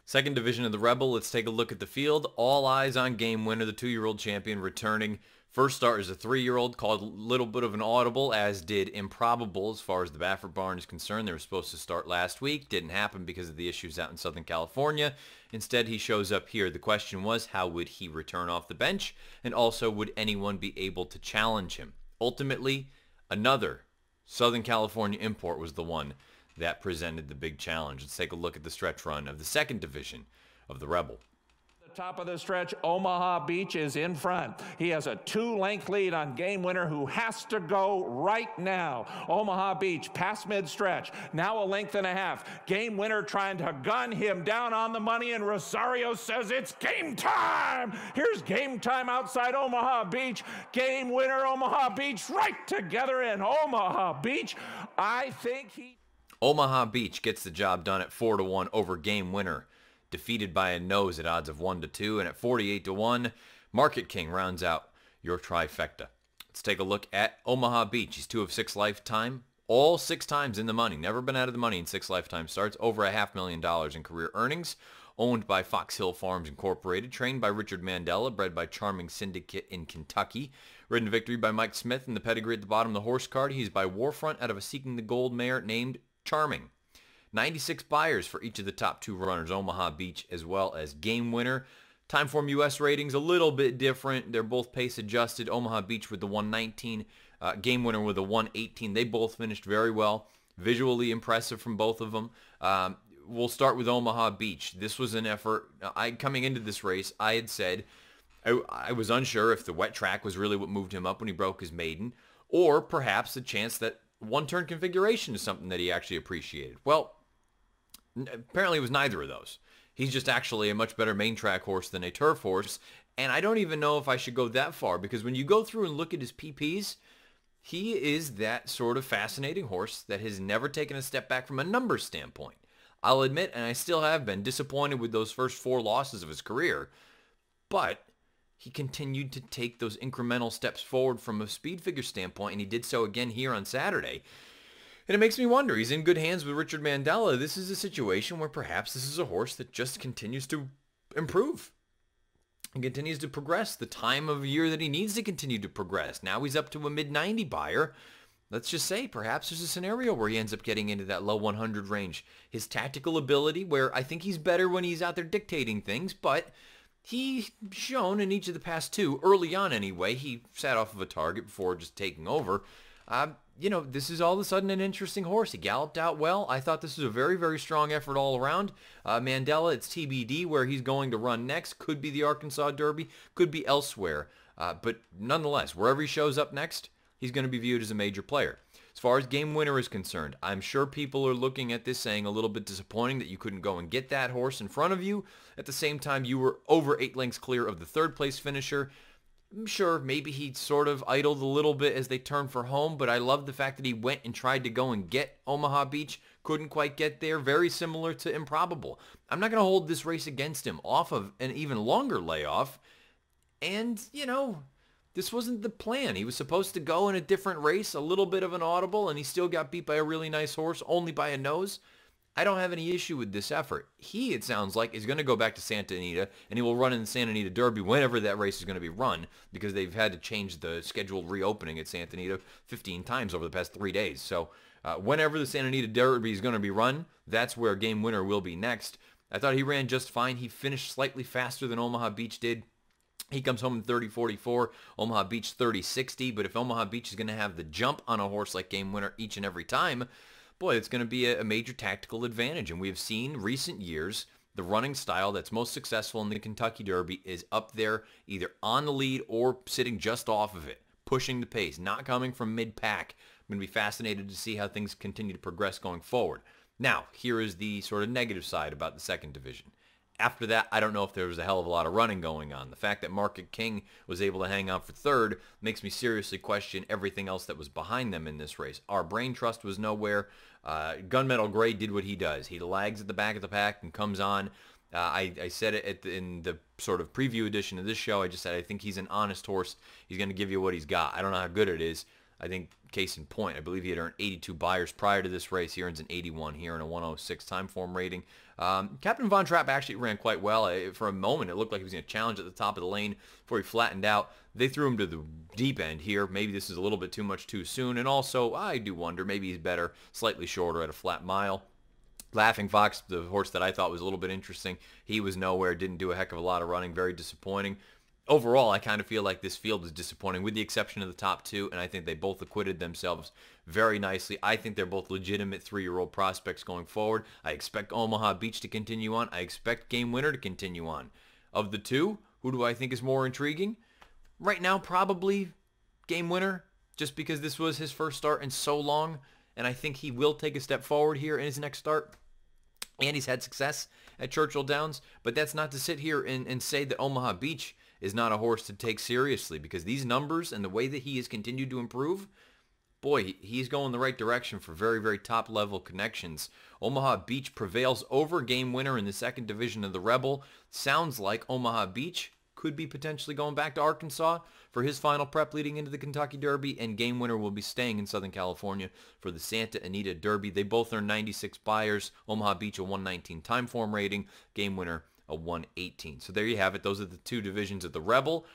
Second division of the Rebel, let's take a look at the field. All eyes on Game Winner, the 2-year-old champion returning. First start is a 3-year-old, called a little bit of an audible, as did Improbable as far as the Baffert barn is concerned. They were supposed to start last week. Didn't happen because of the issues out in Southern California. Instead, he shows up here. The question was, how would he return off the bench? And also, would anyone be able to challenge him? Ultimately, another Southern California import was the one that presented the big challenge. Let's take a look at the stretch run of the second division of the Rebel. Top of the stretch, Omaha Beach is in front. He has a 2-length lead on Game Winner, who has to go right now. Omaha Beach past mid-stretch, now a length and a half. Game Winner trying to gun him down on the money, and Rosario says it's game time. Here's game time outside Omaha Beach. Game Winner, Omaha Beach, right together in Omaha Beach. I think Omaha Beach gets the job done at 4-1 over Game Winner, defeated by a nose at odds of 1-2, and at 48-1, Market King rounds out your trifecta. Let's take a look at Omaha Beach. He's 2 of 6 lifetime, all 6 times in the money. Never been out of the money in 6 lifetime starts. Over $500,000 in career earnings. Owned by Fox Hill Farms Incorporated. Trained by Richard Mandela. Bred by Charming Syndicate in Kentucky. Ridden victory by Mike Smith. And the pedigree at the bottom of the horse card. He's by Warfront out of a Seeking the Gold mare named Charming. 96 buyers for each of the top 2 runners, Omaha Beach as well as Game Winner. Timeform US ratings a little bit different. They're both pace adjusted. Omaha Beach with the 119, Game Winner with a 118. They both finished very well. Visually impressive from both of them. We'll start with Omaha Beach. This was an effort. Coming into this race, I had said I was unsure if the wet track was really what moved him up when he broke his maiden, or perhaps the chance that one-turn configuration is something that he actually appreciated. Well, apparently it was neither of those. He's just actually a much better main track horse than a turf horse, and I don't even know if I should go that far, because when you go through and look at his PPs, he is that sort of fascinating horse that has never taken a step back from a numbers standpoint. I'll admit, and I still have been, disappointed with those first 4 losses of his career, but he continued to take those incremental steps forward from a speed figure standpoint, and he did so again here on Saturday. And it makes me wonder, he's in good hands with Richard Mandela. This is a situation where perhaps this is a horse that just continues to improve and continues to progress the time of year that he needs to continue to progress. Now he's up to a mid-90 buyer. Let's just say perhaps there's a scenario where he ends up getting into that low 100 range. His tactical ability, where I think he's better when he's out there dictating things, but he's shown in each of the past 2, early on anyway, he sat off of a target before just taking over. You know, this is all of a sudden an interesting horse. He galloped out well. I thought this was a very, very strong effort all around. Mandela, it's TBD where he's going to run next. Could be the Arkansas Derby, could be elsewhere. But nonetheless, wherever he shows up next, he's going to be viewed as a major player. As far as Game Winner is concerned, I'm sure people are looking at this saying a little bit disappointing that you couldn't go and get that horse in front of you. At the same time, you were over 8 lengths clear of the 3rd place finisher. I'm sure maybe he sort of idled a little bit as they turned for home, but I love the fact that he went and tried to go and get Omaha Beach. Couldn't quite get there. Very similar to Improbable. I'm not going to hold this race against him off of an even longer layoff. And, you know, this wasn't the plan. He was supposed to go in a different race, a little bit of an audible, and he still got beat by a really nice horse, only by a nose. I don't have any issue with this effort. He, it sounds like, is going to go back to Santa Anita, and he will run in the Santa Anita Derby whenever that race is going to be run, because they've had to change the scheduled reopening at Santa Anita 15 times over the past 3 days. So whenever the Santa Anita Derby is going to be run, that's where Game Winner will be next. I thought he ran just fine. He finished slightly faster than Omaha Beach did. He comes home in 30.44, Omaha Beach 30.60, but if Omaha Beach is going to have the jump on a horse like Game Winner each and every time, boy, it's going to be a major tactical advantage. And we have seen recent years the running style that's most successful in the Kentucky Derby is up there either on the lead or sitting just off of it, pushing the pace, not coming from mid-pack. I'm going to be fascinated to see how things continue to progress going forward. Now, here is the sort of negative side about the second division. After that, I don't know if there was a hell of a lot of running going on. The fact that Market King was able to hang on for 3rd makes me seriously question everything else that was behind them in this race. Our Brain Trust was nowhere. Gunmetal Gray did what he does. He lags at the back of the pack and comes on. I said it in the sort of preview edition of this show. I just said I think he's an honest horse. He's going to give you what he's got. I don't know how good it is. I think case in point, I believe he had earned 82 buyers prior to this race. He earns an 81 here and a 106 time form rating. Captain Von Trapp actually ran quite well. For a moment, it looked like he was going to challenge at the top of the lane before he flattened out. They threw him to the deep end here. Maybe this is a little bit too much too soon. And also, I do wonder, maybe he's better, slightly shorter at a flat mile. Laughing Fox, the horse that I thought was a little bit interesting, he was nowhere, didn't do a heck of a lot of running, very disappointing. Overall, I kind of feel like this field is disappointing with the exception of the top two, and I think they both acquitted themselves very nicely. I think they're both legitimate 3-year-old prospects going forward. I expect Omaha Beach to continue on. I expect Game Winner to continue on. Of the two, who do I think is more intriguing? Right now, probably Game Winner, just because this was his first start in so long, and I think he will take a step forward here in his next start. And he's had success at Churchill Downs, but that's not to sit here and say that Omaha Beach is not a horse to take seriously, because these numbers and the way that he has continued to improve, boy, he's going the right direction for very, very top-level connections. Omaha Beach prevails over Game Winner in the second division of the Rebel. Sounds like Omaha Beach could be potentially going back to Arkansas for his final prep leading into the Kentucky Derby, and Game Winner will be staying in Southern California for the Santa Anita Derby. They both earned 96 buyers. Omaha Beach a 119 time form rating. Game Winner a 118. So there you have it. Those are the two divisions of the Rebel.